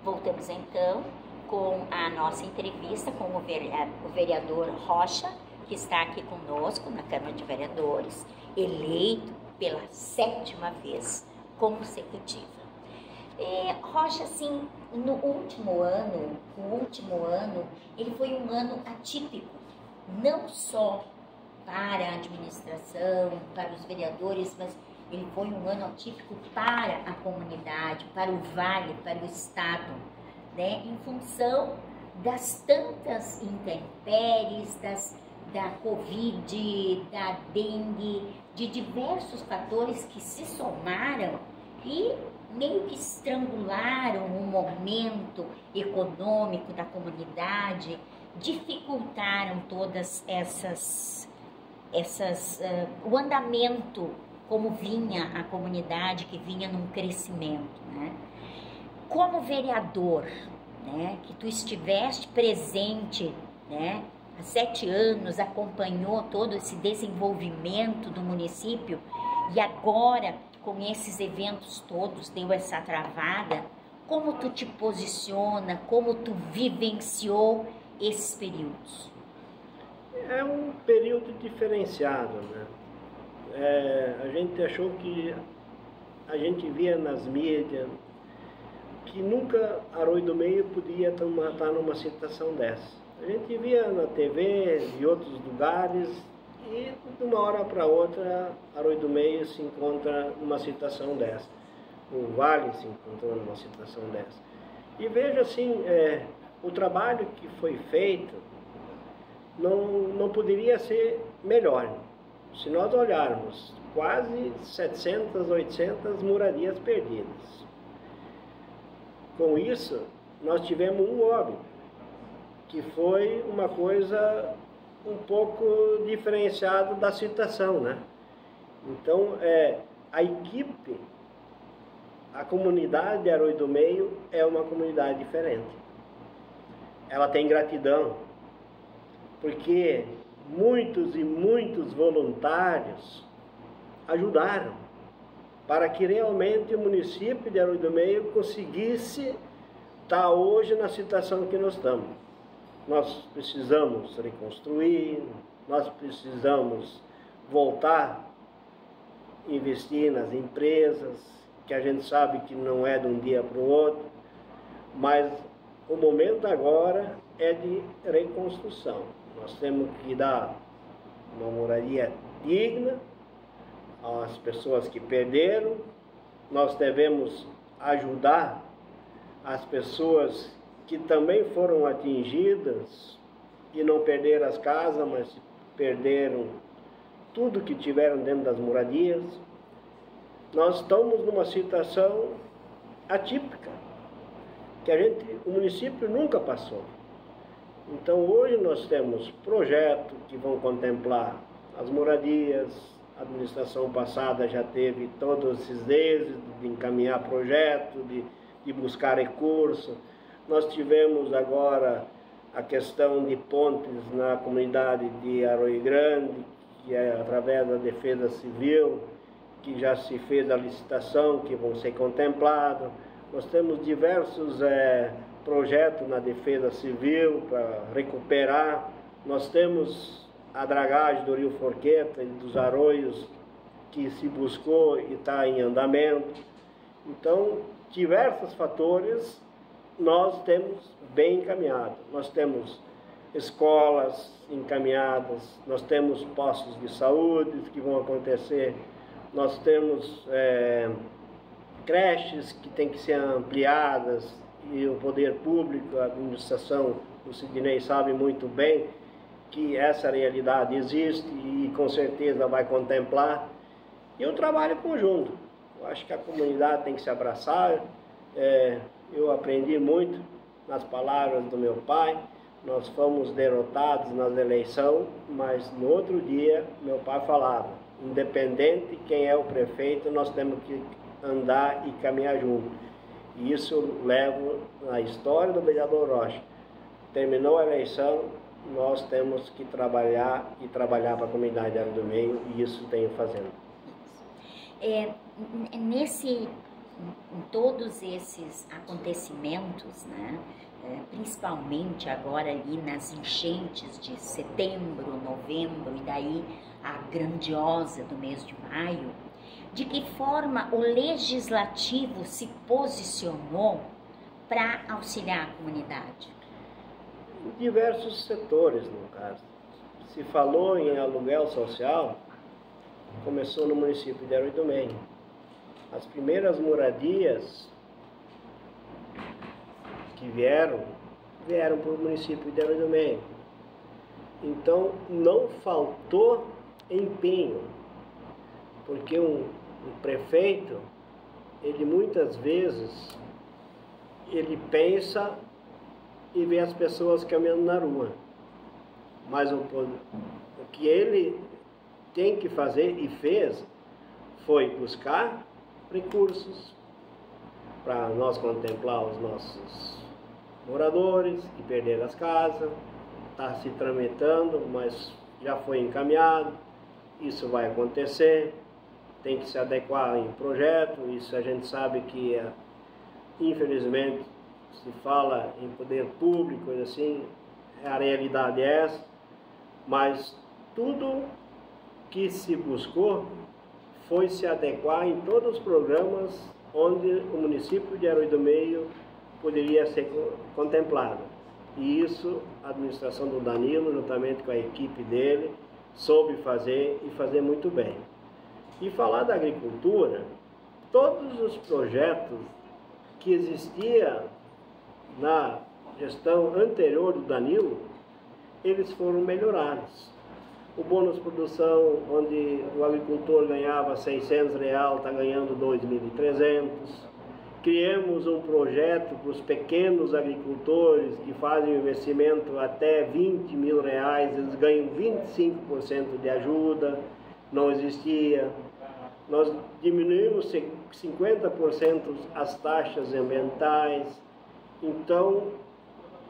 Voltamos então com a nossa entrevista com o vereador Rocha, que está aqui conosco na Câmara de Vereadores, eleito pela 7ª vez consecutiva. Rocha, assim, no último ano, ele foi um ano atípico, não só para a administração, para os vereadores, mas ele foi um ano atípico para a comunidade, para o Vale, para o Estado, né? Em função das tantas intempéries, da Covid, da dengue, de diversos fatores que se somaram e meio que estrangularam o momento econômico da comunidade, dificultaram todas o andamento como vinha a comunidade, que vinha num crescimento, né? Como vereador, né, que tu estiveste presente, né, há 7 anos, acompanhou todo esse desenvolvimento do município e agora, com esses eventos todos, deu essa travada, como tu te posiciona, como tu vivenciou esses períodos? É um período diferenciado, né? A gente achou que a gente via nas mídias que nunca Arroio do Meio podia estar numa situação dessa. A gente via na TV de outros lugares e de uma hora para outra Arroio do Meio se encontra numa situação dessa. O Vale se encontrou numa situação dessa. E veja assim, o trabalho que foi feito não poderia ser melhor. Se nós olharmos, quase 700, 800 moradias perdidas. Com isso, nós tivemos um óbito, que foi uma coisa um pouco diferenciada da situação, né? Então, a equipe, a comunidade de Arroio do Meio é uma comunidade diferente. Ela tem gratidão, porque muitos e muitos voluntários ajudaram para que realmente o município de Arroio do Meio conseguisse estar hoje na situação que nós estamos. Nós precisamos reconstruir, nós precisamos voltar a investir nas empresas, que a gente sabe que não é de um dia para o outro, mas o momento agora é de reconstrução. Nós temos que dar uma moradia digna às pessoas que perderam. Nós devemos ajudar as pessoas que também foram atingidas e não perderam as casas, mas perderam tudo que tiveram dentro das moradias. Nós estamos numa situação atípica, que o município nunca passou. Então hoje nós temos projetos que vão contemplar as moradias. A administração passada já teve todos esses êxitos de encaminhar projetos, de buscar recursos. Nós tivemos agora a questão de pontes na comunidade de Arroio Grande, que é através da Defesa Civil, que já se fez a licitação, que vão ser contemplados. Nós temos diversos projetos na Defesa Civil para recuperar. Nós temos a dragagem do Rio Forqueta e dos arroios que se buscou e está em andamento. Então, diversos fatores nós temos bem encaminhado. Nós temos escolas encaminhadas, nós temos postos de saúde que vão acontecer, nós temos creches que têm que ser ampliadas e o poder público, a administração, o Sidney sabe muito bem que essa realidade existe e com certeza vai contemplar. E o trabalho conjunto. Eu acho que a comunidade tem que se abraçar. Eu aprendi muito nas palavras do meu pai. Nós fomos derrotados nas eleições, mas no outro dia meu pai falava, independente de quem é o prefeito, nós temos que andar e caminhar junto. E isso eu levo na história do vereador Rocha. Terminou a eleição, nós temos que trabalhar para a comunidade de Arroio do Meio, e isso tenho fazendo. em todos esses acontecimentos, né? Principalmente agora ali nas enchentes de setembro, novembro e daí a grandiosa do mês de maio, de que forma o legislativo se posicionou para auxiliar a comunidade? Em diversos setores, no caso. Se falou em aluguel social, começou no município de Herói do Meio. As primeiras moradias que vieram para o município de Herói do Meio. Então, não faltou empenho, porque um prefeito, ele muitas vezes, ele pensa e vê as pessoas caminhando na rua. Mas o que ele tem que fazer e fez foi buscar recursos para nós contemplar os nossos moradores que perderam as casas. Está se tramitando, mas já foi encaminhado. Isso vai acontecer. Tem que se adequar em projeto. Isso a gente sabe que, infelizmente, se fala em poder público, coisa assim, a realidade é essa. Mas tudo que se buscou foi se adequar em todos os programas onde o município de Herói do Meio poderia ser contemplado. E isso a administração do Danilo, juntamente com a equipe dele, soube fazer e fazer muito bem. E falar da agricultura, todos os projetos que existiam na gestão anterior do Danilo, eles foram melhorados. O bônus produção, onde o agricultor ganhava R$600, está ganhando 2.300. Criamos um projeto para os pequenos agricultores que fazem um investimento até R$20 mil, eles ganham 25% de ajuda, não existia. Nós diminuímos 50% as taxas ambientais. Então,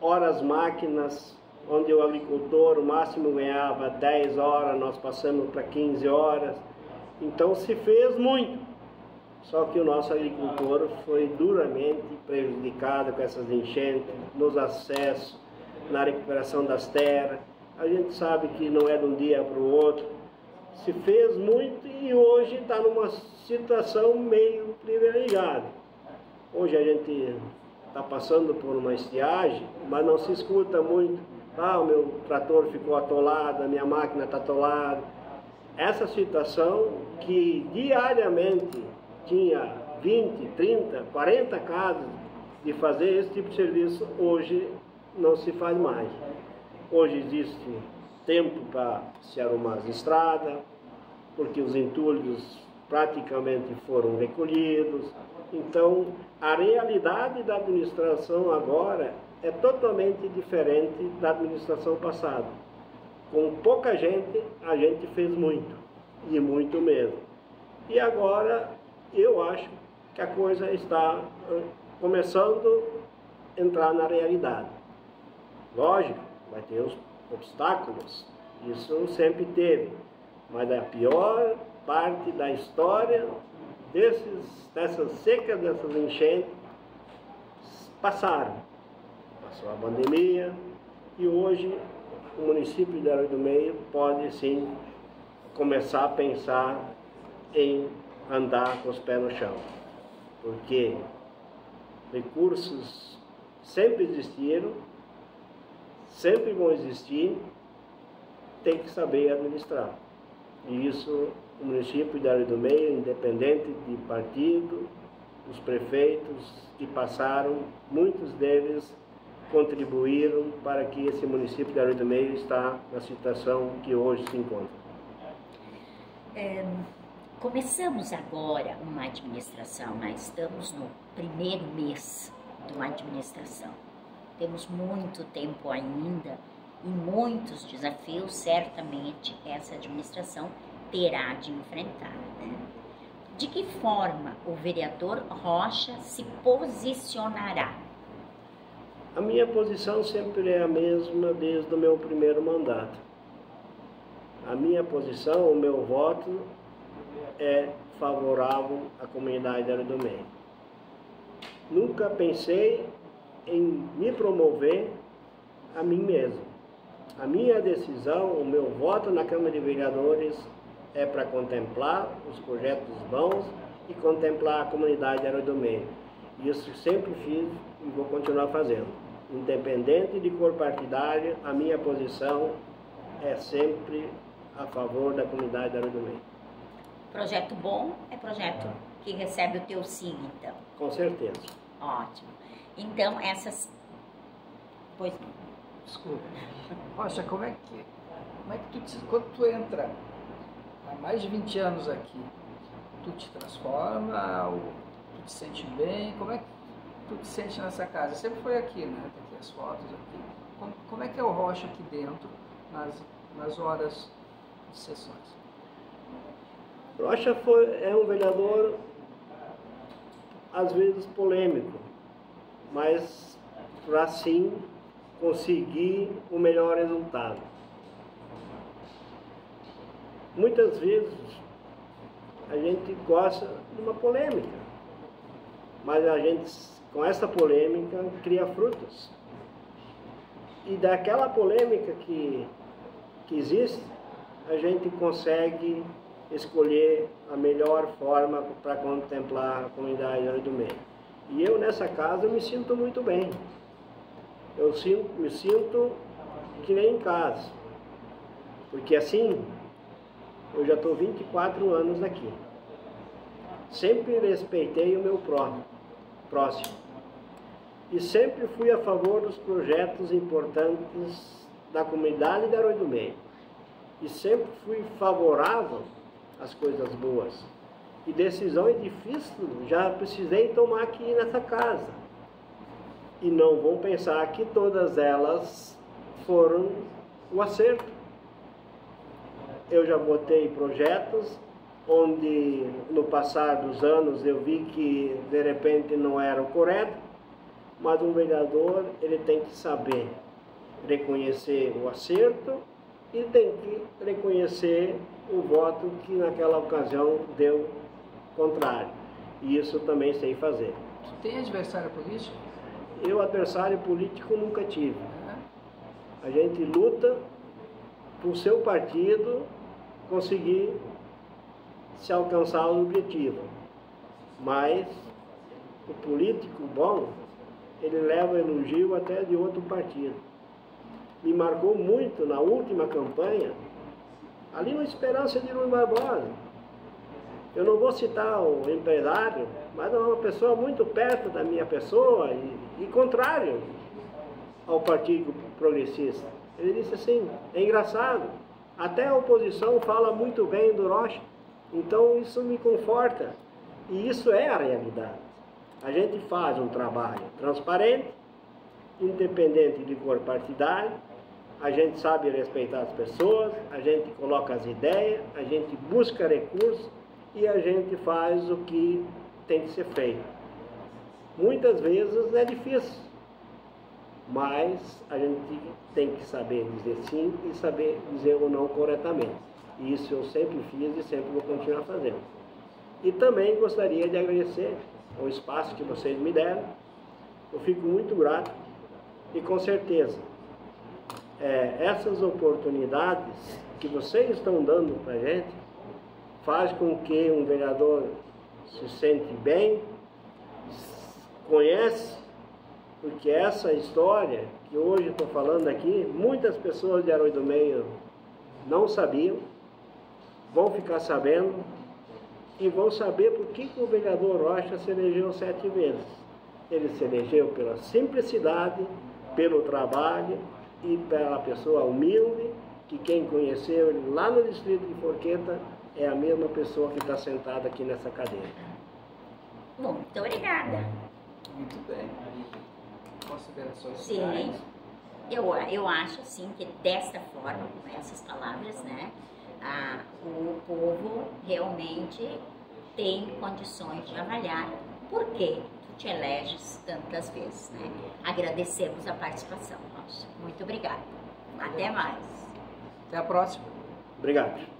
horas máquinas, onde o agricultor o máximo ganhava 10 horas, nós passamos para 15 horas. Então se fez muito. Só que o nosso agricultor foi duramente prejudicado com essas enchentes, nos acessos, na recuperação das terras. A gente sabe que não é de um dia para o outro. Se fez muito e hoje está numa situação meio privilegiada. Hoje a gente está passando por uma estiagem, mas não se escuta muito. O meu trator ficou atolado, a minha máquina está atolada. Essa situação que diariamente tinha 20, 30, 40 casos de fazer esse tipo de serviço, hoje não se faz mais. Hoje existe tempo para se arrumar as estradas, porque os entulhos praticamente foram recolhidos. Então, a realidade da administração agora é totalmente diferente da administração passada. Com pouca gente, a gente fez muito, e muito mesmo. E agora, eu acho que a coisa está começando a entrar na realidade. Lógico, vai ter os obstáculos, isso sempre teve, mas a pior parte da história dessas secas, dessas enchentes, passaram. Passou a pandemia e hoje o município de Herói do Meio pode sim começar a pensar em andar com os pés no chão, porque recursos sempre existiram, sempre vão existir, tem que saber administrar. E isso o município de Herói do Meio, independente de partido, os prefeitos que passaram, muitos deles contribuíram para que esse município de Herói do Meio está na situação que hoje se encontra. Começamos agora uma administração, nós estamos no primeiro mês de uma administração. Temos muito tempo ainda e muitos desafios, certamente, essa administração terá de enfrentar, né? De que forma o vereador Rocha se posicionará? A minha posição sempre é a mesma desde o meu primeiro mandato. A minha posição, o meu voto é favorável à comunidade de Herói do Meio. nunca pensei em me promover a mim mesmo. A minha decisão, o meu voto na Câmara de Vereadores é para contemplar os projetos bons e contemplar a comunidade de Arroio do Meio. Isso sempre fiz e vou continuar fazendo. Independente de cor partidária, a minha posição é sempre a favor da comunidade de Arroio do Meio. Projeto bom é projeto que recebe o teu sim, então. Com certeza. Ótimo. Então, essas... Pois não. Desculpa. Rocha, como é que quando tu entra há mais de 20 anos aqui, tu te transforma, ou tu te sente bem? Como é que tu te sente nessa casa? Sempre foi aqui, né? Tem aqui as fotos aqui. Como é que é o Rocha aqui dentro, nas horas de sessões? Rocha é um vereador, às vezes, polêmico, mas para sim conseguir o melhor resultado. Muitas vezes a gente gosta de uma polêmica, mas a gente, com essa polêmica, cria frutos. E daquela polêmica que existe, a gente consegue escolher a melhor forma para contemplar a comunidade de Arroio do Meio. E eu, nessa casa, me sinto muito bem. Eu me sinto que nem em casa. Porque assim, eu já estou 24 anos aqui. Sempre respeitei o meu próximo. E sempre fui a favor dos projetos importantes da comunidade de Arroio do Meio. E sempre fui favorável às coisas boas. E decisões difíceis já precisei tomar aqui nessa casa. E não vão pensar que todas elas foram o acerto. Eu já botei projetos onde no passar dos anos eu vi que de repente não era o correto, mas um vereador ele tem que saber reconhecer o acerto e tem que reconhecer o voto que naquela ocasião deu contrário. E isso também sei fazer. Tu tem adversário político? Eu, adversário político, nunca tive. A gente luta para o seu partido conseguir se alcançar o objetivo. Mas o político bom, ele leva elogio até de outro partido. Me marcou muito na última campanha, ali no Esperança de Rui Barbosa. Eu não vou citar o empresário, mas é uma pessoa muito perto da minha pessoa e contrário ao Partido Progressista. Ele disse assim, é engraçado, até a oposição fala muito bem do Rocha, então isso me conforta. E isso é a realidade. A gente faz um trabalho transparente, independente de cor partidária, a gente sabe respeitar as pessoas, a gente coloca as ideias, a gente busca recursos e a gente faz o que tem que ser feito. Muitas vezes é difícil, mas a gente tem que saber dizer sim e saber dizer o não corretamente. E isso eu sempre fiz e sempre vou continuar fazendo. E também gostaria de agradecer o espaço que vocês me deram. Eu fico muito grato e com certeza essas oportunidades que vocês estão dando para a gente faz com que um vereador se sente bem, conhece, porque essa história que hoje estou falando aqui, muitas pessoas de Arroio do Meio não sabiam, vão ficar sabendo e vão saber por que o vereador Rocha se elegeu 7 vezes. Ele se elegeu pela simplicidade, pelo trabalho e pela pessoa humilde, que quem conheceu ele lá no distrito de Forqueta é a mesma pessoa que está sentada aqui nessa cadeira. Bom, muito obrigada. Muito bem. Considerações Sim, finais? eu acho assim que desta forma, com essas palavras, né, o povo realmente tem condições de avaliar por que tu te eleges tantas vezes, né? Agradecemos a participação, Rocha. Muito obrigada. Até mais. Até a próxima. Obrigado.